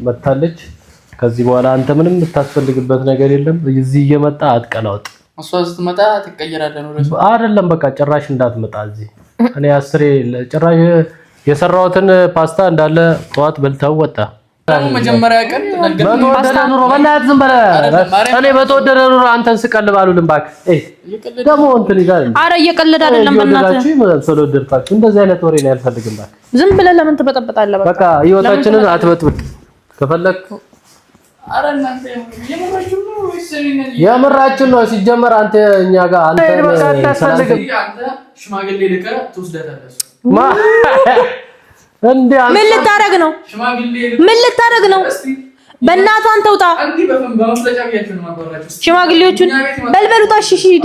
መታለች። ከዚህ በኋላ አንተ ምንም የምታስፈልግበት ነገር የለም። እዚህ እየመጣ አትቀላውጥ። እሷ ስትመጣ ትቀየራለህ ነው ረሱ አይደለም። በቃ ጭራሽ እንዳትመጣ እዚህ። እኔ አስሬ ጭራሽ የሰራሁትን ፓስታ እንዳለ ጠዋት በልተው ወጣ። መጀመሪያ ቀን በተወደደ ኑሮ በእናትህ ዝም በለ። እኔ በተወደደ ኑሮ አንተን ስቀልብ አሉልም እባክህ። ደግሞ እንትን ይላል። ኧረ እየቀለደ አይደለም በእናትህ። ስለወደድኳችሁ እንደዚህ አይነት ወሬ ነው ያልፈልግም እባክህ። ዝም ብለህ ለምን ትበጠበጣለህ? በቃ ህይወታችንን አትበጥብጥ ከፈለክ። ኧረ እናንተ የምራችን ነው ሲጀመር። አንተ እኛ ጋር አንተ ሽማግሌ ልከህ ትወስዳታለህ። ምን ልታረግ ነው? ምን ልታረግ ነው? በእናትህ አንተ ውጣ። ሽማግሌዎቹን በልበሉታ። እሺ ሂድ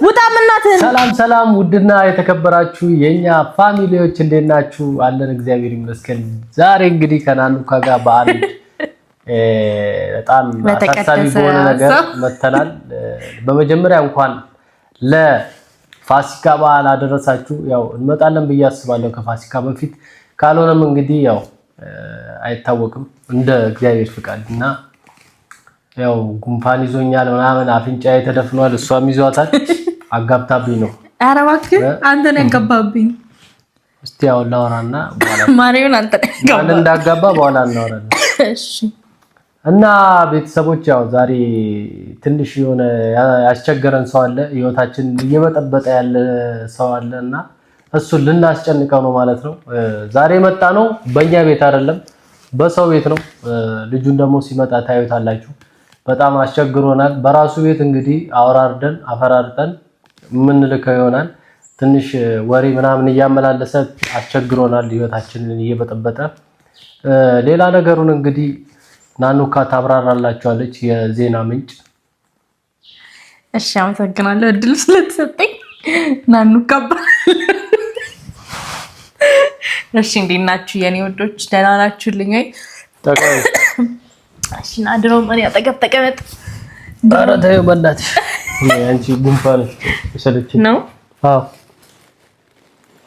ውጣ። እናትህን ሰላም ውድና የተከበራችሁ የኛ ፋሚሊዎች እንዴት ናችሁ? አለን እግዚአብሔር ይመስገን። ዛሬ እንግዲህ ከናኑካ ጋር በዓል በጣም አሳሳቢ በሆነ ነገር መተናል። በመጀመሪያ እንኳን ለፋሲካ በዓል አደረሳችሁ። ያው እንመጣለን ብዬ አስባለሁ ከፋሲካ በፊት፣ ካልሆነም እንግዲህ ያው አይታወቅም እንደ እግዚአብሔር ፍቃድና ያው ጉንፋን ይዞኛል ምናምን አፍንጫዬ ተደፍኗል። እሷም ይዟታል። አጋብታብኝ ነው። ኧረ እባክህ አንተ ነህ ያጋባብኝ። እስቲ ያው ላወራና ማርያምን አንተ ነህ ያጋባብኝ። ማን እንዳጋባ በኋላ እናወራለን። እሺ። እና ቤተሰቦች ያው ዛሬ ትንሽ የሆነ ያስቸገረን ሰው አለ፣ ህይወታችን እየበጠበጠ ያለ ሰው አለና እሱን ልናስጨንቀው ነው ማለት ነው። ዛሬ መጣ ነው በእኛ ቤት አይደለም በሰው ቤት ነው። ልጁን ደግሞ ሲመጣ ታዩታላችሁ። በጣም አስቸግሮናል። በራሱ ቤት እንግዲህ አወራርደን አፈራርጠን የምንልከው ይሆናል። ትንሽ ወሬ ምናምን እያመላለሰ አስቸግሮናል፣ ህይወታችንን እየበጠበጠ። ሌላ ነገሩን እንግዲህ ናኑካ ታብራራላችኋለች፣ የዜና ምንጭ። እሺ አመሰግናለሁ እድል ስለተሰጠኝ። ናኑካ እሺ እንዴት ናችሁ የኔ ወዶች? ደህና ናችሁልኝ ወይ? እሺ ናድሮ ማን ያጠገብ ተቀመጥ። ኧረ ተይው በእናትሽ አንቺ ጉንፋን ስለች ነው።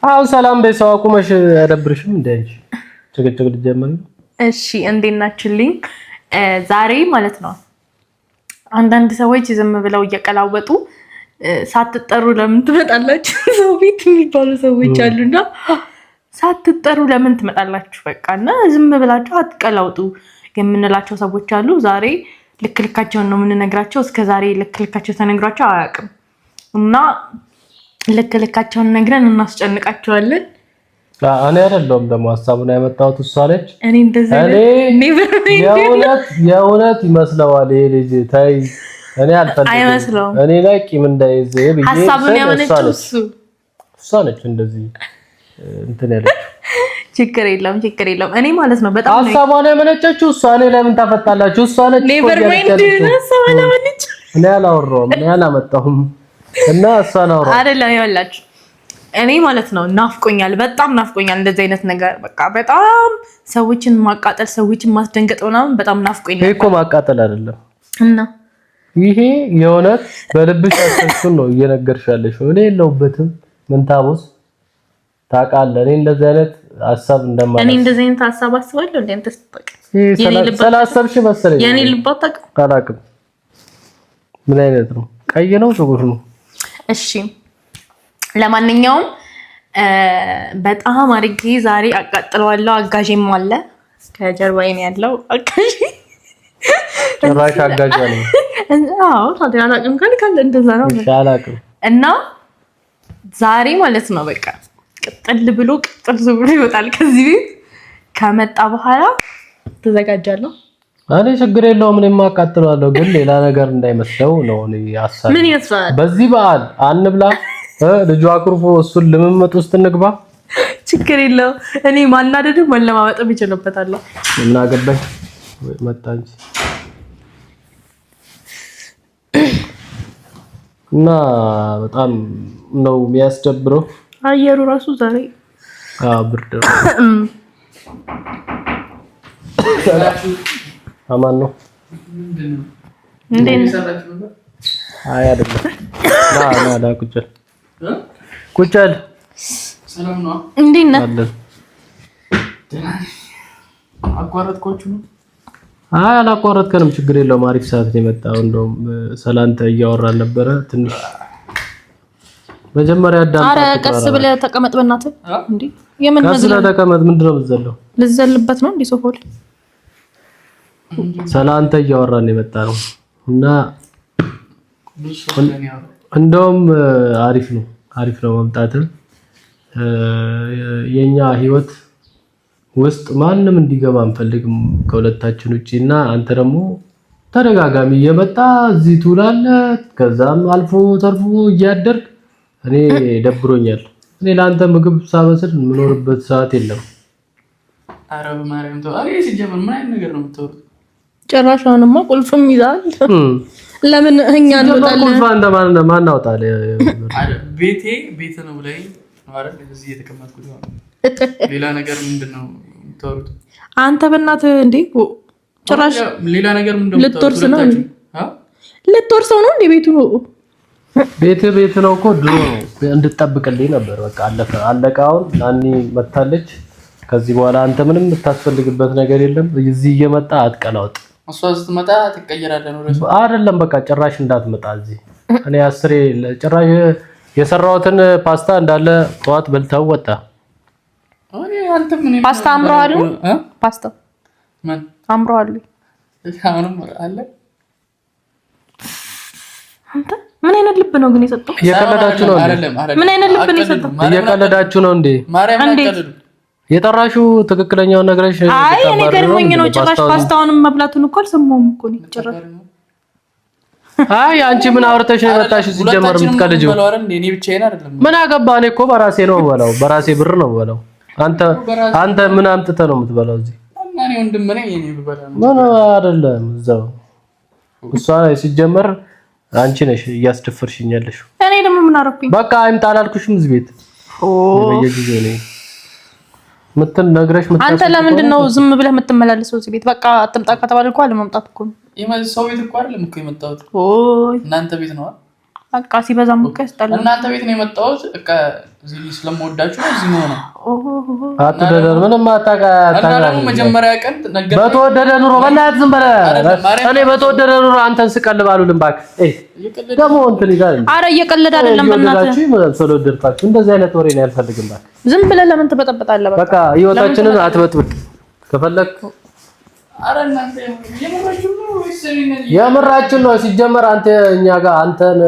አዎ ሰላም በሰው አቁመሽ አደብርሽም እንደ አንቺ ጭቅጭቅ ልጀምር። እሺ እንዴት ናችሁልኝ? ዛሬ ማለት ነው አንዳንድ ሰዎች ዝም ብለው እየቀላወጡ ሳትጠሩ ለምን ትመጣላችሁ ሰው ቤት የሚባሉ ሰዎች አሉና ሳትጠሩ ለምን ትመጣላችሁ? በቃና ዝም ብላችሁ አትቀላውጡ የምንላቸው ሰዎች አሉ። ዛሬ ልክ ልካቸውን ነው የምንነግራቸው። እስከ ዛሬ ልክ ልካቸው ተነግሯቸው አያውቅም እና ልክ ልካቸውን ነግረን እናስጨንቃቸዋለን። እኔ አይደለሁም ደግሞ ሀሳቡን ያመጣሁት እሷ ነች። እኔ እንደዚህ የእውነት ይመስለዋል ይሄ ልጅ። ታይ እኔ አልፈልግም። አይመስለውም። እኔ ላይ ቂም እንዳይዝ ብዬ ሀሳቡን ያመጣው እሷ ነች እንደዚህ እንትን ያለች። ችግር የለውም። እኔ ማለት ነው በጣም ሀሳቧን ያመነጨችው እሷ። እኔ ለምን ታፈጣላችሁ? እሷ ነች። ኔቨር ማይንድ ሀሳቧን ያመነች። እኔ አላወራሁም፣ እኔ አላመጣሁም። እና እሷ ነው አይደለም ይኸውላችሁ። እኔ ማለት ነው ናፍቆኛል፣ በጣም ናፍቆኛል እንደዚህ አይነት ነገር። በቃ በጣም ሰዎችን ማቃጠል፣ ሰዎችን ማስደንገጥ ምናምን በጣም ናፍቆኛል። ይሄ እኮ ማቃጠል አይደለም እና ይሄ የእውነት በልብሽ ያሰብሽውን ነው እየነገርሻለሽ። እኔ የለሁበትም። ምን ታቦስ ታውቃለህ። እኔ እንደዚህ አይነት ሀሳብ እንደማለት እኔ እንደዚህ አይነት ሀሳብ አስባለሁ እንዴ? አንተ ስትጠቅ ስላሰብሽ መሰለኝ። የኔ ልብ አታውቅም። ምን አይነት ነው? ቀይ ነው ጥቁር ነው? እሺ ለማንኛውም በጣም አድርጌ ዛሬ አቃጥለዋለሁ። አጋዤም አለ ከጀርባዬ ነው ያለው አጋዤ። ጭራሽ አጋዥ አለ። አዎ ታዲያ አላውቅም ካለ እንደዛ ነው አላውቅም። እና ዛሬ ማለት ነው በቃ ቅጥል ብሎ ይወጣል ከዚህ ቤት። ከመጣ በኋላ ተዘጋጃለሁ። እኔ ችግር የለውም። እኔማ አቃጥለዋለሁ፣ ግን ሌላ ነገር እንዳይመስለው ነው እኔ ሀሳብ። ምን ይመስላል? በዚህ በዓል አንብላ ልጁ አኩርፎ እሱን ልምምጥ ውስጥ እንግባ። ችግር የለውም። እኔ ማናደድም መለማመጥም ይችላልበታለሁ። እና ገባኝ ወይ መጣ እንጂ እና በጣም ነው የሚያስደብረው አየሩ ራሱ ዛሬ ብርድ ነው። አማን ነው እንዴ? አይ አይደለም። ና ቁጭል ሰላም ነው። እንዴት ነህ? አቋረጥኳችሁ ነው? አይ አላቋረጥከንም፣ ችግር የለውም። አሪፍ ሰዓት ነው የመጣው። እንደውም ሰላንተ እያወራን ነበረ ትንሽ መጀመሪያ አዳምጣ። አረ ቀስ ብለህ ተቀመጥ በእናትህ እንዴ። የምን ቀስ ብለህ ተቀመጥ። ምንድነው የምትዘለው? ልዘልበት ነው እንዴ ሶፋው ላይ? ሰላንተ እያወራን የመጣ ነው እና እንደውም አሪፍ ነው መምጣትህ። የኛ ህይወት ውስጥ ማንም እንዲገባ አንፈልግም ከሁለታችን ውጪና አንተ ደግሞ ተደጋጋሚ እየመጣ እዚህ ትውላለህ። ከዛም አልፎ ተርፎ እያደርክ እኔ ደብሮኛል። እኔ ለአንተ ምግብ ሳበስል የምኖርበት ሰዓት የለም። ኧረ በማርያም ተው። አሬ ሲጀመር ምን አይነት ነገር ነው የምታወሩት? ጭራሽ አሁንማ ቁልፍም ይዛል። ለምን እኛ እንወጣለን? ቁልፍ አንተ ማን አውጣለ? ቤቴ ነው ብለኝ ማለት እዚህ የተቀመጥኩት ነው። ሌላ ነገር ምንድነው የምታወሩት? አንተ በእናትህ እንዴ ጭራሽ ሌላ ነገር ምንድነው ልትወርስ ነው እንዴ? ልትወርሰው ነው እንዴ? ቤቱ ነው እኮ ድሮ ነው እንድትጠብቅልኝ ነበር። በቃ አለቀ። አሁን ናኒ መታለች። ከዚህ በኋላ አንተ ምንም የምታስፈልግበት ነገር የለም። እዚህ እየመጣ አትቀላውጥ። እሷ ስትመጣ ትቀየራለህ ነው ረሱ አይደለም። በቃ ጭራሽ እንዳትመጣ እዚህ። እኔ አስሬ ጭራሽ የሰራሁትን ፓስታ እንዳለ ጠዋት በልተው ወጣ። አንተ ምን ፓስታ አምሮሃል? ፓስታ ምን አምሮሃል? አሁንም አለ። አንተ ምን አይነት ልብ ነው ግን የሰጠው? እየቀለዳችሁ ነው እንዴ? ምን አይነት ልብ ነው የሰጠው? እየቀለዳችሁ ነው እንዴ? ማርያም አቀለዱ። የጠራሽው ትክክለኛውን ነግረሽ አይ እኔ ገርሞኝ ነው። ጭራሽ ፓስታውንም መብላቱን እኮ አልሰማሁም እኮ ነው ጭራሽ። አይ አንቺ ምን አውርተሽ ነው የመጣሽ? ሲጀመር የምትቀልጂው ምን አገባ? እኔ እኮ በራሴ ነው የምበላው፣ በራሴ ብር ነው የምበላው። አንተ ምን አምጥተህ ነው የምትበላው እዚህ? እኔ ወንድም ነኝ እኔ ብበላ ነው። ምን አይደለም እዛው እሷ ላይ ሲጀመር አንቺ ነሽ እያስደፈርሽኝ ያለሽው። እኔ ደግሞ ምን አደረኩኝ? በቃ አይምጣ አላልኩሽም እዚህ ቤት በየጊዜው ነው ነግረሽ አንተ ለምንድን ነው ዝም ብለህ የምትመላለሰው እዚህ ቤት? በቃ አትምጣ ከተባለ እኮ አለመምጣት እኮ ነው። ሰው ቤት እኮ አይደለም እኮ የመጣሁት። እናንተ ቤት ነው። በቃ ሲበዛም እኮ ያስጠላል። እናንተ ቤት ነው የመጣሁት። በቃ እዚህ ስለምወዳችሁ ነው እዚህ ነው። አትደደር ምንም አታውቃለህ። መጀመሪያ ቀን ነገር በተወደደ ኑሮ በእናትህ ዝም በለህ። እኔ በተወደደ ኑሮ አንተን ስቀልብ አሉልም እባክህ። ደግሞ እንትን ይላል። ኧረ እየቀለደ አይደለም በእናትህ። ስለወደድካችሁ እንደዚህ አይነት ወሬ ነው ያልፈልግም እባክህ። ዝም ብለህ ለምን ትበጠበጣለህ? በቃ ህይወታችንን አትበጥብጥ ከፈለክ። ኧረ እናንተ የምራችን ነው ሲጀመር። አንተ እኛ ጋር አንተን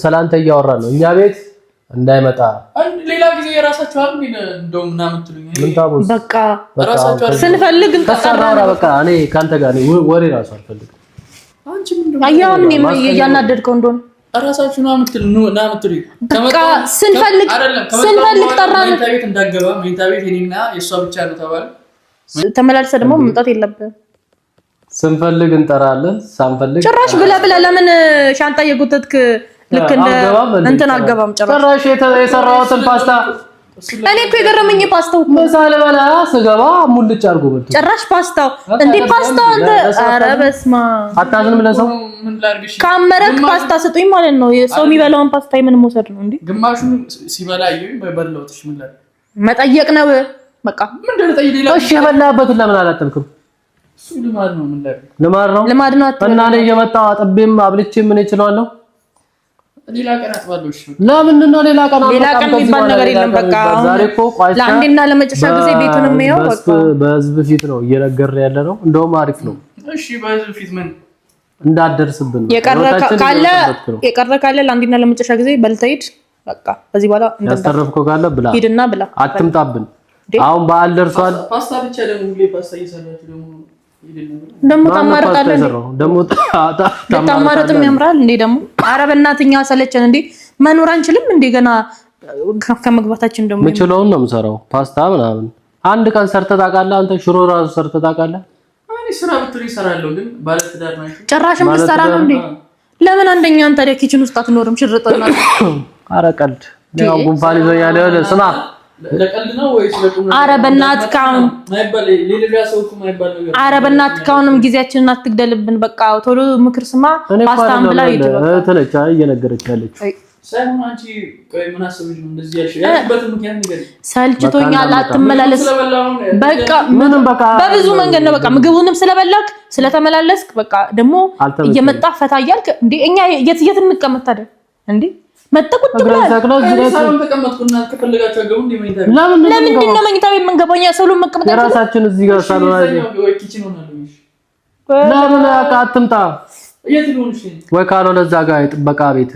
ሰላንተ እያወራን ነው። እኛ ቤት እንዳይመጣ ሌላ ጊዜ የራሳችሁ አሉ እንደው ምናምን ትሉኝ። ምን ታቦስ በቃ ራሳችሁ ስንፈልግ እንተሳራራ። በቃ እኔ ካንተ ጋር ነው ወሬ ራሱ አልፈልግም። አንቺ ምንድነው አያም እኔ እያናደድከው እንደሆነ ራሳችሁ ነው የምትሉኝ። በቃ ስንፈልግ ጠራን። መኝታ ቤት እንዳገባ መኝታ ቤት እኔና የእሷ ብቻ ነው ተባለ። ተመላልሰህ ደግሞ መምጣት የለብህም። ስንፈልግ እንጠራለን፣ ሳንፈልግ ጭራሽ ብለህ ሻንጣ እየጎተትክ ልክ እንደ እንትን አገባም። ጭራሽ የሰራሁትን ፓስታ እኔ እኮ የገረመኝ ፓስታው መሳለ በላ ስገባ ሙልጭ አድርጎ በልቶ ጭራሽ ፓስታው እንዴ ፓስታው አንተ ኧረ በስመ አብ አታዝንም ለሰው ካመረክ ፓስታ ስጡኝ ማለት ነው። ሰው የሚበላውን ፓስታ ምን መውሰድ ነው እንዴ? ግማሹን ሲበላ በበላውትሽ ምን ላይ መጠየቅ ነው በቃ። ምንድነው ጠይቅ? እሺ የበላበትን ለምን አላጠብክም? እሱ ልማድ ነው። ምን ላይ ልማድ ነው እና እኔ እየመጣሁ አጥቤም አብልቼም ምን እችላለሁ? ሌላ ቀን አጥባለሁ። እሺ ለምንድን ነው ሌላ ቀን የሚባል ነገር የለም። በቃ ዛሬ እኮ ቋይታ ለአንዴና ለመጨረሻ ጊዜ ቤቱን የሚያው በቃ በህዝብ ፊት ነው እየነገርን ያለ ነው። እንደውም አሪፍ ነው። እሺ በህዝብ ፊት ምን እንዳደርስብን የቀረ ካለ ለአንዴና ለመጨረሻ ጊዜ በልተህ ሂድ። በቃ ከዚህ በኋላ ያስተረፍከው ካለ ብላ ሂድና ብላ፣ አትምጣብን። አሁን በዓል ደርሷል። ፓስታ ብቻ ደግሞ ፓስታ እየሰራችሁ ደግሞ ታማርጣለህ። ታማርጥም ያምራል እንዴ ደግሞ። ኧረ በእናትህ ሰለቸን እንዴ መኖር አንችልም እንዴ ገና ከመግባታችን ደግሞ ምችለውን ነው የምሰራው። ፓስታ ምናምን አንድ ቀን ሰርተህ ታውቃለህ? አንተ ሽሮ ራሱ ሰርተህ ታውቃለህ? እኔ ስራ ብትል ይሰራለሁ፣ ግን ባለትዳር ነው። ጭራሽም ልትሰራ ነው እንዴ? ለምን አንደኛ አንተ ታዲያ ኪችን ውስጥ አትኖርም? ሽርጥና ኧረ ቀልድ ያው ጉንፋን ይዞኛል። ስማ ለቀልድ ነው ወይስ ለቁም? ኧረ በእናትህ ካሁን ሌላ ሰው እኮ ማይባል ነገር። ኧረ በእናትህ ካሁንም ጊዜያችንን አትግደልብን። በቃ ቶሎ ምክር ስማ። ፓስታን ብላ ሂድ። ተለቻ እየነገረች ያለች ሳይሆን አንቺ ቆይ ምን አስበሽ ነው እንደዚህ ያልሽበት ምክንያት ንገሪኝ። ሰልችቶኛል፣ አትመላለስ። በቃ ምንም በቃ በብዙ መንገድ ነው በቃ ምግቡንም ስለበላክ ስለተመላለስክ በቃ ደግሞ እየመጣ ፈታ እያልክ እንዴ እኛ የት እንቀመጥ ታዲያ እንዴ መጠቁት ብለህ ሳሎን ተቀመጥኩና ከፈለጋችሁ አገቡ እንዴ መኝታ ቤት ለምንድን ነው መኝታ ቤት የምንገባው? እኛ ሰሎን መቀመጥ የራሳችን እዚህ ጋር ሳሎን አይደል ወይ ኪችን ሆናለሽ? ለምን አትምጣ የት ሊሆንሽ ወይ ካልሆነ እዛ ጋር የጥበቃ ቤት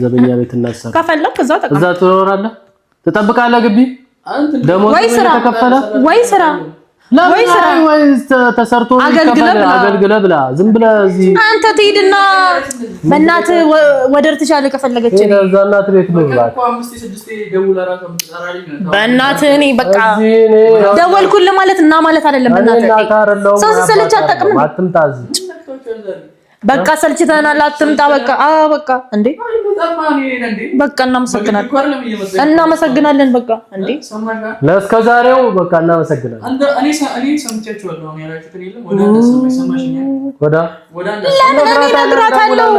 ዘበኛ ቤት እናሰራ ከፈለክ እዛ ትኖራለህ፣ ትጠብቃለህ። ግቢ ደሞዝ ተከፈለ ወይ ስራ ወይ ተሰርቶ አገልግለ ብላ ዝም ብለህ እዚህ አንተ ትሄድና በእናትህ ወደር ትሻለ ከፈለገች እዛ እናት ቤት ነው ብላ በእናትህ እኔ በቃ ደወልኩልህ ማለት እና ማለት አይደለም። በእናትህ ሰው ሲሰለች አታውቅም። አትምጣ እዚህ በቃ ሰልችተናል፣ አትምጣ በቃ በቃ እንዴ በቃ እናመሰግናለን በቃ እንዴ ለእስከ ዛሬው በቃ እናመሰግናለን። እኔ ሰምቻችኋለሁ አሁን ያላችሁት የለም ወደ ሰማሽኛል ለምን እነግራታለሁ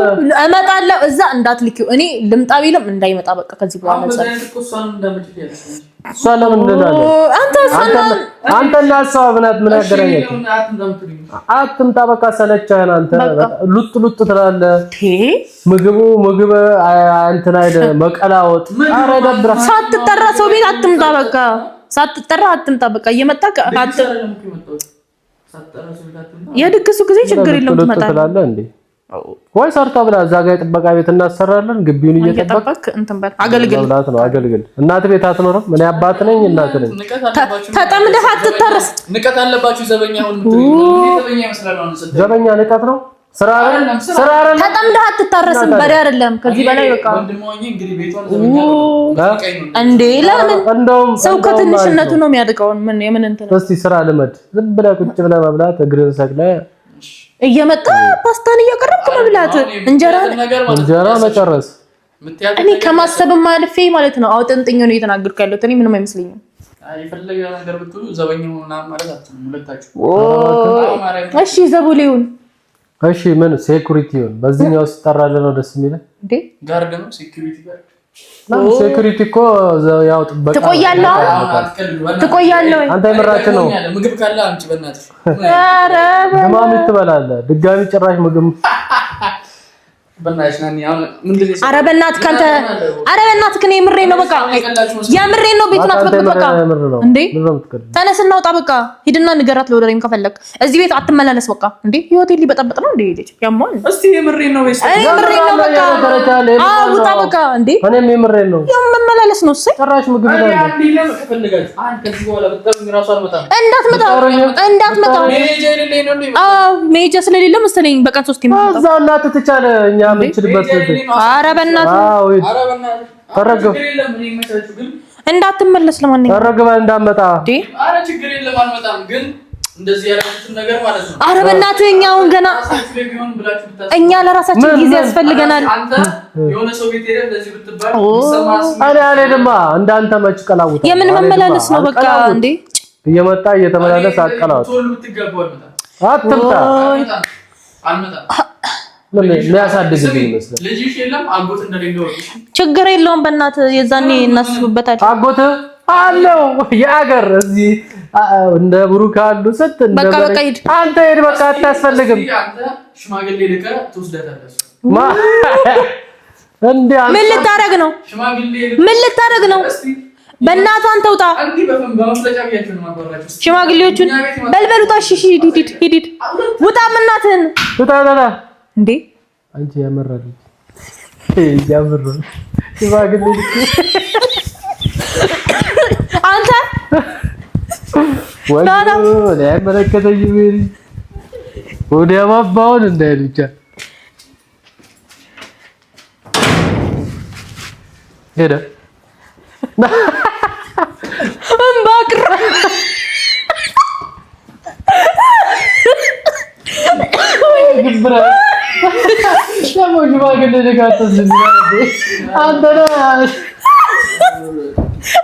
እመጣለሁ እዛ እንዳትልኪው እኔ ልምጣ ቢልም እንዳይመጣ በቃ ከዚህ በኋላ እሷ ለምን እንላለን? አንተና እሷ ምን ያገናኛል? አትምጣ በቃ ሰለቸህን አንተ ሉጥ ትላለህ። ምግብ እንትን አይደል መቀላወጥ ኧረ ይደብራል። ሳትጠራ ሰው ቤት አትምጣ በቃ ሳትጠራ አትምጣ በቃ እየመጣ የድግሱ ጊዜ ችግር የለውም ትመጣለህ እንዴ ወይ ሰርታ ብላ እዛ ጋር የጥበቃ ቤት እናሰራለን። ግቢውን እየጠበቅክ እንትን በል አገልግል። እናት ቤት አትኖርም። እኔ አባት ነኝ እናት ነኝ። ተጠምደህ አትታረስ። ንቀት አለባችሁ ዘበኛ አሁን ዘበኛ ይመስላል። ዘበኛ ንቀት ነው። ስራ አይደለም። ተጠምደህ አትታረስም። በሬ አይደለም። ከዚህ በላይ በቃ ወንድሞኝ እንግዲህ ቤቷን ዘበኛ እንዴ ለምን ሰው ከትንሽነቱ ነው የሚያድቀው? ምን የምን እንትን እስቲ ስራ ልመድ። ዝም ብለህ ቁጭ ብለህ መብላት እግርህን ሰቅለህ እየመጣ ፓስታን እያቀረብክ መብላት እንጀራ መጨረስ። እኔ ከማሰብም አልፌ ማለት ነው አውጥንጥኝ ነው እየተናገርኩ ያለሁት። እኔ ምንም አይመስለኝም። የፈለገ ነገር ብትሉ ዘበኛው ምናምን ማለት አትችሉም ሁለታችሁ። እሺ ዘቡሌውን እሺ ምን ሴኩሪቲ ይሁን በዚህኛው ሲጠራለ ነው ደስ የሚለው እንዴ? ጋርድ ነው ሴኩሪቲ ጋርድ ሴኩሪቲ እኮ ያው ጥበቃ ትቆያለህ። አንተ የምራችን ነው ምግብ ካለ አንቺ በእናትሽ ኧረ ማሚ ትበላለህ። ድጋሚ ጭራሽ ምግብ በእናትሽ ናኒ አሁን ምንድን ነው? ኧረ በእናትህ አንተ ኧረ በእናትህ ከኔ የምሬን ነው በቃ የምሬን ነው። ቤቱን አትበጥብጥ በቃ እንዴ ተነስ እናውጣ በቃ ሂድና ንገራት ለወደሬም ከፈለክ እዚህ ቤት አትመላለስ በቃ እንዴ ህይወቴን ሊበጠብጥ ነው እንዴ ልጅ ያሟል። እስቲ የምሬን ነው ወይስ የምሬን ነው በቃ ውጣ በቃ እንዴ እኔም የምሬን ነው የምመላለስ ነው እሰይ ጭራሽ ምግብ ነው ከፈለጋችሁ አንተ ከዚህ በኋላ በጣም ራሱ አልመጣም እንዳትመጣ ሜጃ ስለሌለ መሰለኝ በቀን 3 ይመጣ እዛው እናት ትቻለ እኛ ምን ችልበት ኧረ በእናትህ ተረግብ እንዳትመለስ ለማንኛውም ተረግበ እንዳመጣ ኧረ ችግር የለም አልመጣም ግን እንደዚህ ያላችሁትን ነገር ማለት ነው። ኧረ በእናትህ እኛ አሁን ገና እኛ ለራሳችን ጊዜ ያስፈልገናል። አንተ የሆነ ሰው ቤት ሄደህ እንደዚህ ብትባል ይሰማስ አለማ እንዳንተ መች ቀላውታ የምን መመላለስ ነው በቃ እንዴ እየመጣ እየተመላለስ አቀላውታ ቶሎ ብትገባው አልመጣም አልመጣም ምን የሚያሳድግልኝ ይመስላል። ልጅሽ የለም አጎት እንደሌለው ችግር የለውም በእናትህ የዛኔ እናስብበታለን። አጎት አለው የአገር እዚህ እንደ ብሩክ አሉ ስት እንደ በቃ ሂድ አንተ ሄድ በቃ አታስፈልግም። አንተ ሽማግሌ ልከህ ትወስዳታለህ። እንዴ አንተ ምን ልታረግ ነው? ምን ልታረግ ነው? በእናትህ አንተ ውጣ። ሽማግሌዎቹን በልበሉታ። እሺ ሂድ ውጣ። እናትህን ውጣ እንዴ አንቺ ያመራል ያመራል ሽማግሌ አንተ ወደ ያመለከተኝ ሜሪ ወደ ያባባውን እንዳይል ብቻ ሄደ እምባክራ ግብራ ሽማግሌ ደጋተስ አንተ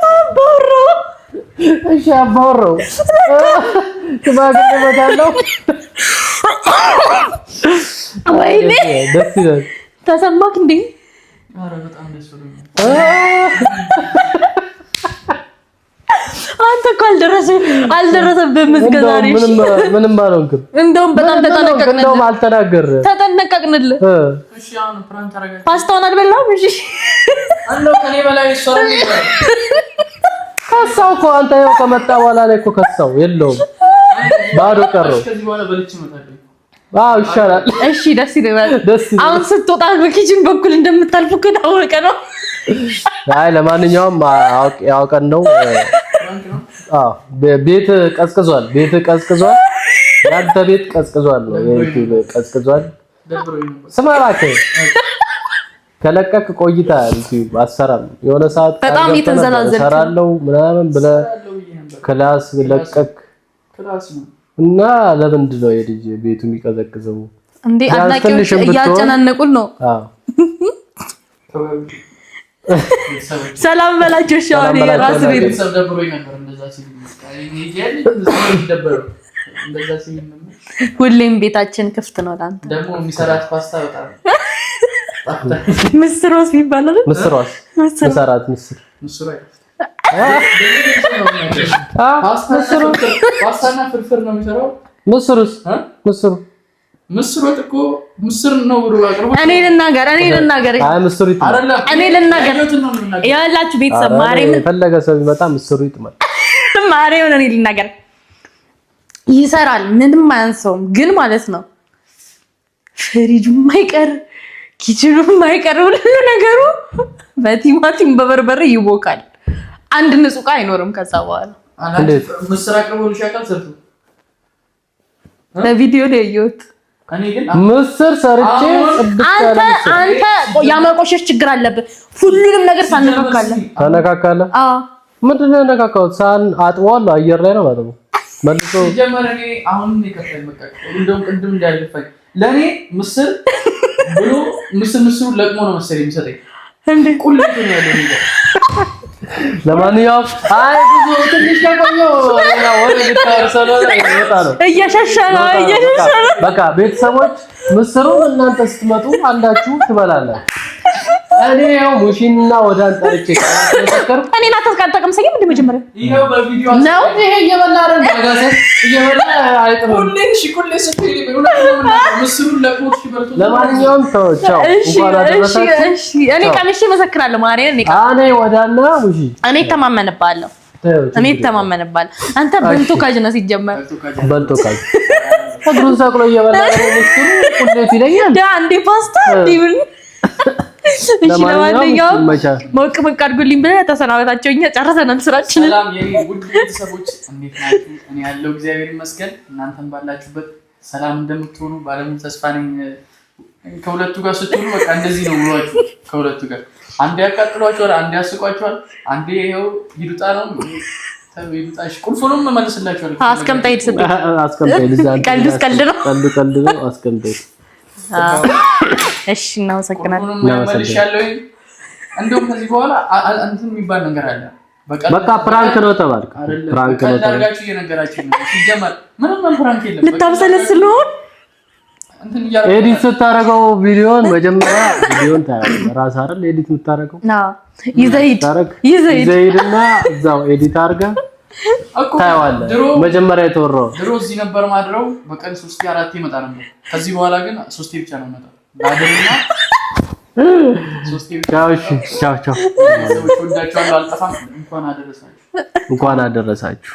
አባወራው እሺ አባወራው ሽማግሌ መታለው ወይኔ ደስ ይላል። ተሰማክ እንዴ? ኧረ በጣም ደስ ብሎኛል። አንተ እኮ አልደረሰብህም እስከ ዛሬ። ምንም አልሆንክም። እንደውም በጣም ተጠነቀቅንልህ። እንደውም አልተናገርም። ተጠነቀቅንልህ። እሺ አሁን ፕራንክ አደረጋችሁ። ፓስታውን አልበላህም? እሺ አለው ከኔ በላይ ሶሪ ከሳው እኮ አንተ ያው ከመጣ በኋላ ላይ እኮ ከሳው የለውም ባዶ ቀረው። ከዚህ በኋላ በልቼ እመጣለሁ። አዎ ይሻላል። እሺ ደስ ይላል። አሁን ስትወጣ በኪችን በኩል እንደምታልፍ እኮ ታወቀ ነው። አይ ለማንኛውም ያውቀን ነው። አዎ ቤት ቀዝቅዟል። ያንተ ቤት ቀዝቅዟል ነው የዩቲዩብ ቀዝቅዟል። ስማ እባክህ ከለቀቅ ቆይታ ዩቲዩብ አሰራም የሆነ ሰዓት በጣም የተንዘላዘልክ ሰራለው ምናምን ብለህ ክላስ ለቀቅ እና ለምንድን ነው የልጅ ቤቱ የሚቀዘቅዘው? እንዴ አድናቂዎች እያጨናነቁን ነው። አዎ ሰላም በላቸው። ሻሪ ራስ ቤት ሰብደብሮኝ ነበር እንደዛ ሲል ሁሌም ቤታችን ክፍት ነው። ላንተ ደግሞ የሚሰራት ፓስታ በጣም ምስር ወስ ይባላል። ምስር ወስ መሰራት ምስር ፓስታና ፍርፍር ነው የሚሰራው። ምስር ወጥ እኮ ምስር ነው ብሎ አቅርቦ እኔ ልናገር አይ ምስሩ ይጥማል። እኔ ልናገር ያላችሁ ቤተሰብ ማርያም ፈለገ ሰው ቢመጣ ምስሩ ይጥማል። ማርያም እኔ ልናገር ይሰራል፣ ምንም አያንሰውም። ግን ማለት ነው ፍሪጁ ማይቀር ኪችኑ ማይቀር ሁሉ ነገሩ በቲማቲም በበርበሬ ይቦካል። አንድ ንጹህ ዕቃ አይኖርም ከዛ በኋላ። እንዴት ምስር አቅርቦ ልሻቃል ሰርቱ በቪዲዮ ላይ ያየሁት እኔ ግን ምስር ሰርቼ አንተ ያመቆሸሽ ችግር አለብህ። ሁሉንም ነገር ታነካካለህ። አዎ ምንድን ነው ነካካው? ሳን አጥዋለሁ አየር ላይ ነው ማለት ነው። መልሶ ጀመረኔ አሁን ይከፈል በቃ እንደውም ቅድም እንዳልፈኝ ለኔ ምስር ብሎ ምስሩ ለቅሞ ነው መሰለኝ የሚሰጠኝ እንዴ ቁልጥ ነው ያለው ነገር። ለማንኛውም አይ ብዙ ትንሽ ያቆየው ያው ወደ ተርሰሎ ይወጣ ነው እየሸሸለ በቃ ቤተሰቦች ምስሩን እናንተ ስትመጡ አንዳችሁ ትበላላችሁ። እኔ ያው ሙሽና ወደ አንጠርቼ ተከራከር እኔና ተስቀጠቅም ሰይም እንደ መጀመሪያ ይሄው በቪዲዮ ነው ይሄ እየበላ አይደል ጋጋሰ እየበላ አይጥም ኩሌ ስፔሊ ብሎ ምስሩን ለቆት ሲበልቶ። ለማንኛውም ቻው እንኳን አደረሳችሁ። እሺ እኔ ቀምሼ መሰክራለሁ። ማርያም እኔ ወዳና ሙሺ እኔ ተማመንባለሁ። አንተ በልቶ ካጅ ነው ሲጀመር በልቶ ካጅ እግሩን ሰቅሎ እየበላ ነው ምስሩ ቁሌት ይለኛል። አንዴ ፓስታ ዲብል እሺ ለማንኛውም ሞቅ አድርጉልኝ ብለህ ተሰናበታቸው። እኛ ጨርሰናል ስራችንን። ሰላም የኔ ውድ ቤተሰቦች እንዴት ናችሁ? እኔ ያለው እግዚአብሔር ይመስገን። እናንተም ባላችሁበት ሰላም እንደምትሆኑ ባለሙሉ ተስፋ ነኝ። ከሁለቱ ጋር ስትሆኑ በቃ እንደዚህ ነው ውሏችሁ። ከሁለቱ ጋር አንዴ ያቃጥሏችኋል፣ አንዴ ያስቋችኋል፣ አንዴ ይሄው ይዱጣ ነው ይዱጣሽ ቁልፉንም መልስላችኋል። አስቀምጣይ ቀልድ ነው አስቀምጣይ። እሺ እናመሰግናለን። እንደውም ከዚህ በኋላ እንትን የሚባል ነገር አለ። በቃ ፕራንክ ነው ተባልክ። ፕራንክ ነው ታርጋችሁ እየነገራችሁ ነው። ሲጀመር ምንም ፕራንክ የለም። ልታብሰለስል ነው እንትን ይያለ ኤዲት ስታረገው ቪዲዮን መጀመሪያ ቪዲዮን ታያለህ። ራስ አይደል ኤዲት የምታረገው? አዎ ይዘይድና እዛው ኤዲት አድርገህ ታያለህ። መጀመሪያ የተወራው ድሮ እዚህ ነበር ማድረው። በቀን 3 4 ይመጣ ነበር። ከዚህ በኋላ ግን 3 ብቻ ነው መጣ ባደረና 3 ብቻ። ቻው። ሰዎች ወዳችኋለሁ። አልጠፋም። እንኳን አደረሳችሁ።